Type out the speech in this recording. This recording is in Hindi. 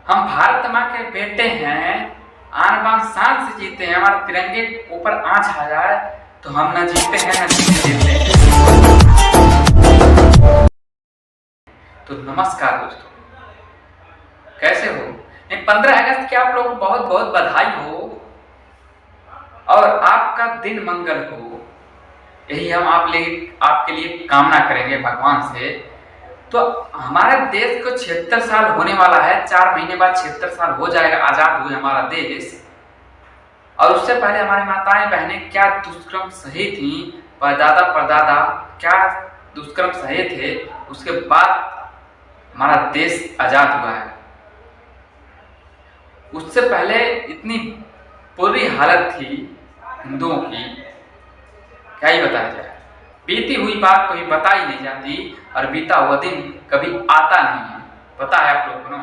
हम भारत माँ के बेटे हैं, आन बान शान से जीते हैं। हमारे तिरंगे के ऊपर आँच आ जाए तो हम न जीते हैं न जीने देते हैं। तो नमस्कार दोस्तों, कैसे हो? 15 अगस्त की आप लोगों को बहुत बहुत बधाई हो और आपका दिन मंगल हो, यही हम आपके लिए कामना करेंगे भगवान से। तो हमारे देश को 76 साल होने वाला है, 4 महीने बाद 76 साल हो जाएगा आज़ाद हुए हमारा देश। और उससे पहले हमारी माताएं बहनें क्या दुष्कर्म सही थी, परदादा परदादा क्या दुष्कर्म सहे थे, उसके बाद हमारा देश आज़ाद हुआ है। उससे पहले इतनी बुरी हालत थी हिंदुओं की, क्या ही बताया जाए। बीती हुई बात कभी बताई नहीं जाती और बीता हुआ दिन कभी आता नहीं है, पता है आप लोगों को ना।